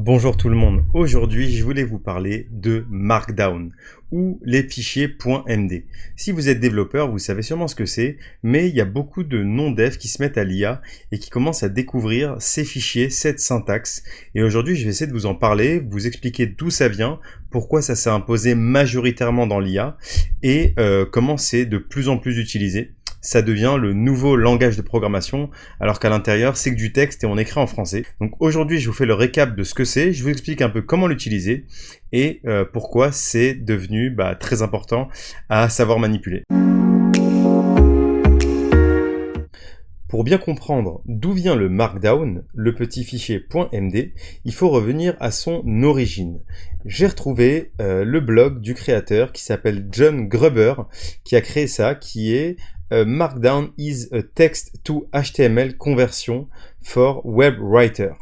Bonjour tout le monde, aujourd'hui je voulais vous parler de Markdown ou les fichiers .md. Si vous êtes développeur, vous savez sûrement ce que c'est, mais il y a beaucoup de non-devs qui se mettent à l'IA et qui commencent à découvrir ces fichiers, cette syntaxe. Et aujourd'hui je vais essayer de vous en parler, vous expliquer d'où ça vient, pourquoi ça s'est imposé majoritairement dans l'IA et comment c'est de plus en plus utilisé. Ça devient le nouveau langage de programmation, alors qu'à l'intérieur, c'est que du texte et on écrit en français. Donc aujourd'hui, je vous fais le récap de ce que c'est, je vous explique un peu comment l'utiliser et pourquoi c'est devenu très important à savoir manipuler. Pour bien comprendre d'où vient le Markdown, le petit fichier .md, il faut revenir à son origine. J'ai retrouvé le blog du créateur qui s'appelle John Gruber, qui a créé ça, qui est Markdown is a text to HTML conversion for web writer.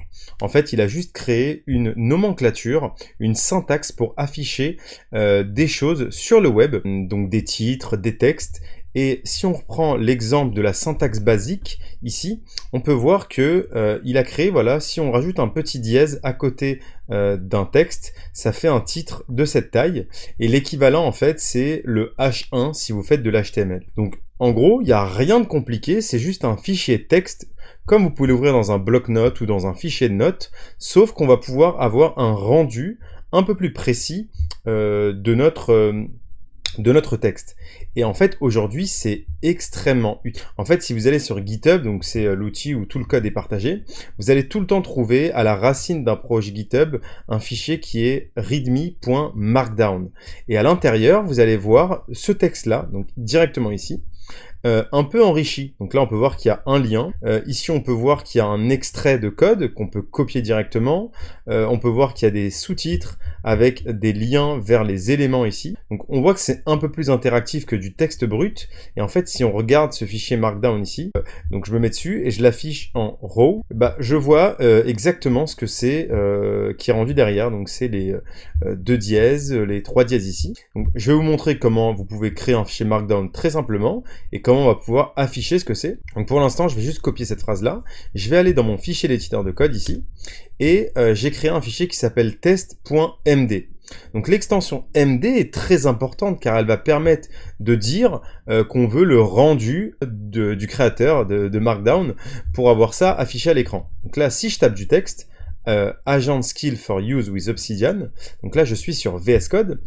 En fait, il a juste créé une nomenclature, une syntaxe pour afficher des choses sur le web, donc des titres, des textes. Et si on reprend l'exemple de la syntaxe basique, ici, on peut voir que il a créé, voilà, si on rajoute un petit dièse à côté d'un texte, ça fait un titre de cette taille. Et l'équivalent, en fait, c'est le H1 si vous faites de l'HTML. Donc, en gros, il n'y a rien de compliqué, c'est juste un fichier texte, comme vous pouvez l'ouvrir dans un bloc-notes ou dans un fichier de notes, sauf qu'on va pouvoir avoir un rendu un peu plus précis de notre texte. Et en fait, aujourd'hui, c'est extrêmement utile. En fait, si vous allez sur GitHub, donc c'est l'outil où tout le code est partagé, vous allez tout le temps trouver à la racine d'un projet GitHub un fichier qui est readme.markdown. Et à l'intérieur, vous allez voir ce texte-là, donc directement ici, un peu enrichi. Donc là, on peut voir qu'il y a un lien. Ici, on peut voir qu'il y a un extrait de code qu'on peut copier directement. On peut voir qu'il y a des sous-titres avec des liens vers les éléments ici. Donc on voit que c'est un peu plus interactif que du texte brut. Et en fait, si on regarde ce fichier Markdown ici, donc je me mets dessus et je l'affiche en raw, je vois exactement ce que c'est qui est rendu derrière. Donc c'est les deux dièses, les trois dièses ici. Donc je vais vous montrer comment vous pouvez créer un fichier Markdown très simplement et comment on va pouvoir afficher ce que c'est. Donc pour l'instant, je vais juste copier cette phrase-là. Je vais aller dans mon fichier d'éditeur de code ici et j'ai créé un fichier qui s'appelle test.md. Donc l'extension MD est très importante car elle va permettre de dire qu'on veut le rendu du créateur de Markdown pour avoir ça affiché à l'écran. Donc là, si je tape du texte, Agent Skill for Use with Obsidian, donc là je suis sur VS Code,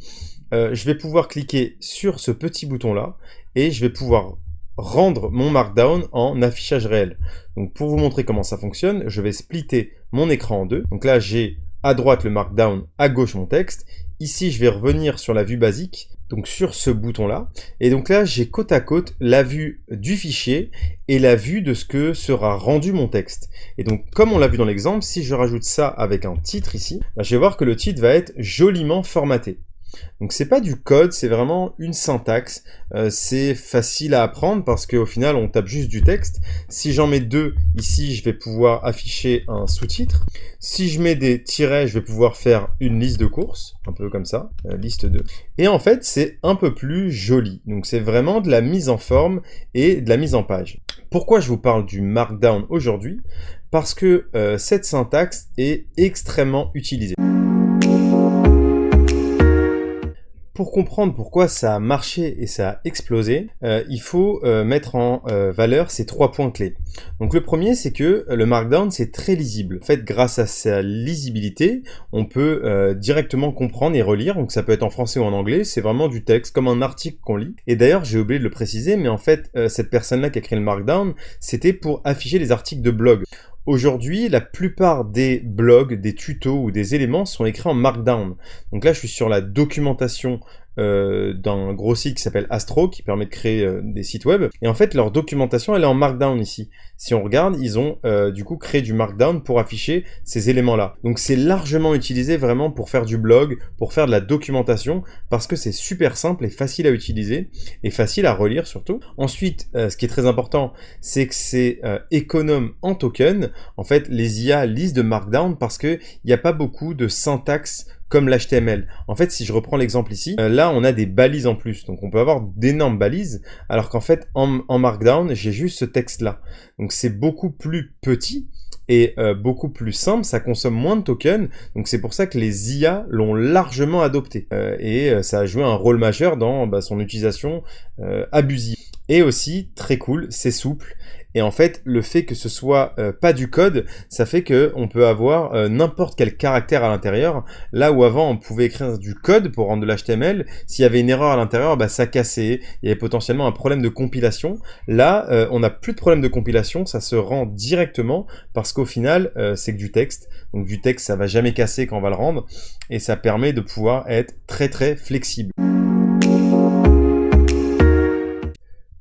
je vais pouvoir cliquer sur ce petit bouton là et je vais pouvoir rendre mon Markdown en affichage réel. Donc pour vous montrer comment ça fonctionne, je vais splitter mon écran en deux. Donc là j'ai à droite le Markdown, à gauche mon texte. Ici je vais revenir sur la vue basique, donc sur ce bouton là. Et donc là j'ai côte à côte la vue du fichier et la vue de ce que sera rendu mon texte. Et donc comme on l'a vu dans l'exemple, si je rajoute ça avec un titre ici, je vais voir que le titre va être joliment formaté. Donc c'est pas du code, c'est vraiment une syntaxe. C'est facile à apprendre parce qu'au final on tape juste du texte. Si j'en mets deux ici, je vais pouvoir afficher un sous-titre. Si je mets des tirets, je vais pouvoir faire une liste de courses, un peu comme ça, liste 2. Et en fait c'est un peu plus joli. Donc c'est vraiment de la mise en forme et de la mise en page. Pourquoi je vous parle du Markdown aujourd'hui? Parce que cette syntaxe est extrêmement utilisée. Pour comprendre pourquoi ça a marché et ça a explosé, il faut mettre en valeur ces trois points clés. Donc le premier, c'est que le Markdown, c'est très lisible. En fait, grâce à sa lisibilité, on peut directement comprendre et relire. Donc ça peut être en français ou en anglais. C'est vraiment du texte, comme un article qu'on lit. Et d'ailleurs, j'ai oublié de le préciser, mais en fait, cette personne-là qui a créé le Markdown, c'était pour afficher les articles de blog. Aujourd'hui, la plupart des blogs, des tutos ou des éléments sont écrits en Markdown. Donc là, je suis sur la documentation d'un gros site qui s'appelle Astro, qui permet de créer des sites web. Et en fait, leur documentation, elle est en Markdown ici. Si on regarde, ils ont du coup créé du Markdown pour afficher ces éléments-là. Donc c'est largement utilisé vraiment pour faire du blog, pour faire de la documentation, parce que c'est super simple et facile à utiliser, et facile à relire surtout. Ensuite, ce qui est très important, c'est que c'est économe en token. En fait, les IA lisent de Markdown parce qu'il n'y a pas beaucoup de syntaxe comme l'HTML. En fait, si je reprends l'exemple ici, là, on a des balises en plus. Donc, on peut avoir d'énormes balises, alors qu'en fait, en Markdown, j'ai juste ce texte-là. Donc, c'est beaucoup plus petit est beaucoup plus simple, ça consomme moins de tokens, donc c'est pour ça que les IA l'ont largement adopté. Ça a joué un rôle majeur dans son utilisation abusive. Et aussi, très cool, c'est souple. Et en fait, le fait que ce soit pas du code, ça fait qu'on peut avoir n'importe quel caractère à l'intérieur. Là où avant, on pouvait écrire du code pour rendre de l'HTML. S'il y avait une erreur à l'intérieur, ça cassait. Il y avait potentiellement un problème de compilation. Là, on n'a plus de problème de compilation. Ça se rend directement parce qu'au final, c'est que du texte. Donc du texte, ça va jamais casser quand on va le rendre. Et ça permet de pouvoir être très très flexible.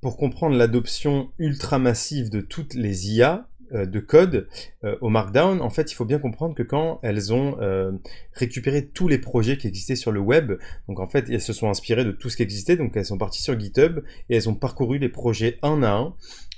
Pour comprendre l'adoption ultra massive de toutes les IA de code au Markdown, en fait, il faut bien comprendre que quand elles ont récupéré tous les projets qui existaient sur le web, donc en fait, elles se sont inspirées de tout ce qui existait, donc elles sont parties sur GitHub et elles ont parcouru les projets un à un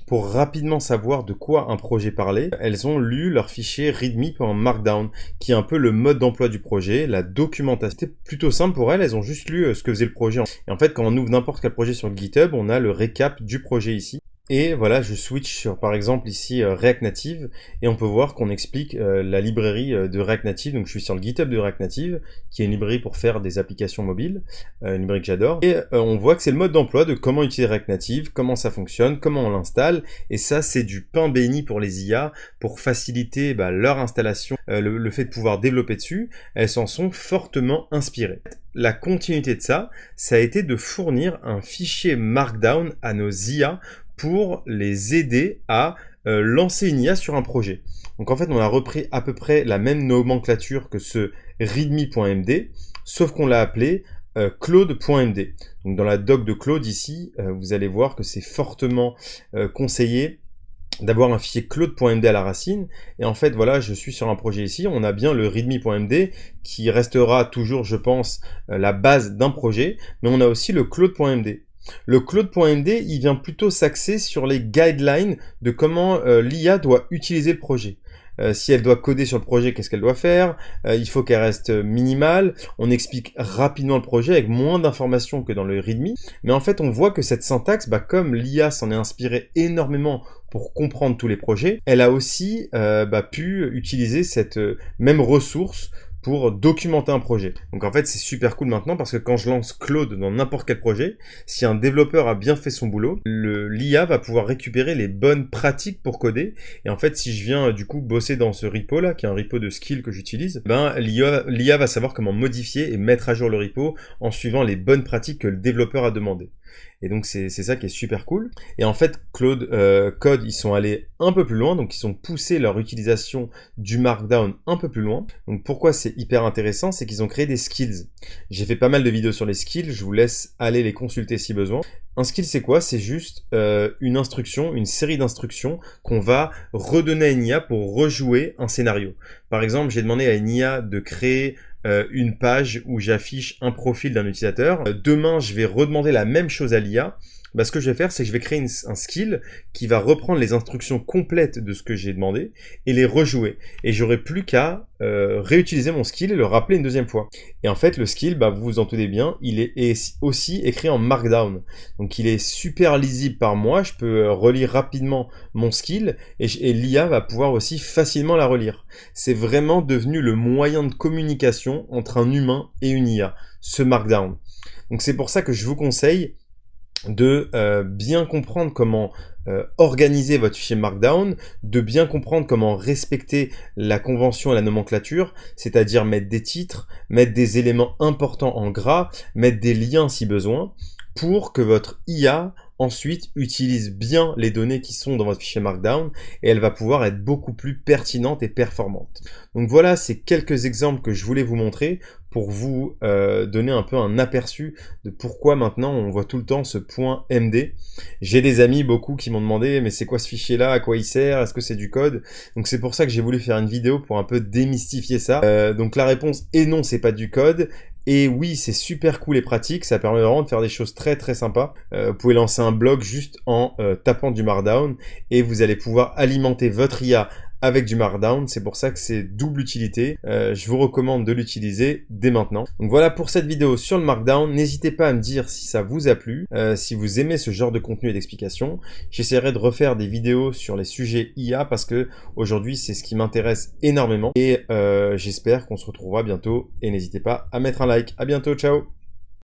pour rapidement savoir de quoi un projet parlait. Elles ont lu leur fichier readme.markdown, qui est un peu le mode d'emploi du projet, la documentation. C'était plutôt simple pour elles ont juste lu ce que faisait le projet. Et en fait, quand on ouvre n'importe quel projet sur GitHub, on a le récap du projet ici. Et voilà, je switch sur par exemple ici React Native et on peut voir qu'on explique la librairie de React Native. Donc je suis sur le GitHub de React Native qui est une librairie pour faire des applications mobiles, une librairie que j'adore. Et on voit que c'est le mode d'emploi de comment utiliser React Native, comment ça fonctionne, comment on l'installe. Et ça c'est du pain béni pour les IA pour faciliter leur installation, le fait de pouvoir développer dessus. Elles s'en sont fortement inspirées. La continuité de ça a été de fournir un fichier Markdown à nos IA pour les aider à lancer une IA sur un projet. Donc en fait, on a repris à peu près la même nomenclature que ce readme.md, sauf qu'on l'a appelé claude.md. Donc dans la doc de Claude ici, vous allez voir que c'est fortement conseillé d'avoir un fichier claude.md à la racine. Et en fait, voilà, je suis sur un projet ici, on a bien le readme.md qui restera toujours, je pense, la base d'un projet, mais on a aussi le claude.md. Le claude.md, il vient plutôt s'axer sur les guidelines de comment l'IA doit utiliser le projet. Si elle doit coder sur le projet, qu'est-ce qu'elle doit faire, il faut qu'elle reste minimale, on explique rapidement le projet avec moins d'informations que dans le readme, mais en fait on voit que cette syntaxe, comme l'IA s'en est inspiré énormément pour comprendre tous les projets, elle a aussi pu utiliser cette même ressource pour documenter un projet. Donc en fait c'est super cool maintenant parce que quand je lance Claude dans n'importe quel projet, si un développeur a bien fait son boulot, l'IA va pouvoir récupérer les bonnes pratiques pour coder. Et en fait si je viens du coup bosser dans ce repo là, qui est un repo de skill que j'utilise, l'IA va savoir comment modifier et mettre à jour le repo en suivant les bonnes pratiques que le développeur a demandé. Et donc c'est ça qui est super cool. Et en fait Claude Code, ils sont allés un peu plus loin, donc ils ont poussé leur utilisation du Markdown un peu plus loin. Donc pourquoi c'est hyper intéressant, c'est qu'ils ont créé des skills. J'ai fait pas mal de vidéos sur les skills, je vous laisse aller les consulter si besoin. Un skill c'est quoi? C'est juste une instruction, une série d'instructions qu'on va redonner à une IA pour rejouer un scénario. Par exemple, j'ai demandé à une IA de créer une page où j'affiche un profil d'un utilisateur. Demain, je vais redemander la même chose à l'IA. Ce que je vais faire, c'est que je vais créer un skill qui va reprendre les instructions complètes de ce que j'ai demandé et les rejouer. Et j'aurai plus qu'à réutiliser mon skill et le rappeler une deuxième fois. Et en fait, le skill, vous vous en doutez bien, il est aussi écrit en Markdown. Donc il est super lisible par moi, je peux relire rapidement mon skill et l'IA va pouvoir aussi facilement la relire. C'est vraiment devenu le moyen de communication entre un humain et une IA, ce Markdown. Donc c'est pour ça que je vous conseille de bien comprendre comment organiser votre fichier Markdown, de bien comprendre comment respecter la convention et la nomenclature, c'est-à-dire mettre des titres, mettre des éléments importants en gras, mettre des liens si besoin, pour que votre IA ensuite utilise bien les données qui sont dans votre fichier Markdown et elle va pouvoir être beaucoup plus pertinente et performante. Donc voilà, c'est quelques exemples que je voulais vous montrer pour vous donner un peu un aperçu de pourquoi maintenant on voit tout le temps ce point MD. J'ai des amis beaucoup qui m'ont demandé mais c'est quoi ce fichier là, à quoi il sert, est-ce que c'est du code? Donc c'est pour ça que j'ai voulu faire une vidéo pour un peu démystifier ça. Donc la réponse est non, c'est pas du code. Et oui, c'est super cool et pratique, ça permet vraiment de faire des choses très très sympas. Vous pouvez lancer un blog juste en tapant du Markdown et vous allez pouvoir alimenter votre IA avec du Markdown. C'est pour ça que c'est double utilité. Je vous recommande de l'utiliser dès maintenant. Donc voilà pour cette vidéo sur le Markdown. N'hésitez pas à me dire si ça vous a plu, si vous aimez ce genre de contenu et d'explication. J'essaierai de refaire des vidéos sur les sujets IA parce que aujourd'hui c'est ce qui m'intéresse énormément. Et j'espère qu'on se retrouvera bientôt. Et n'hésitez pas à mettre un like. À bientôt, ciao!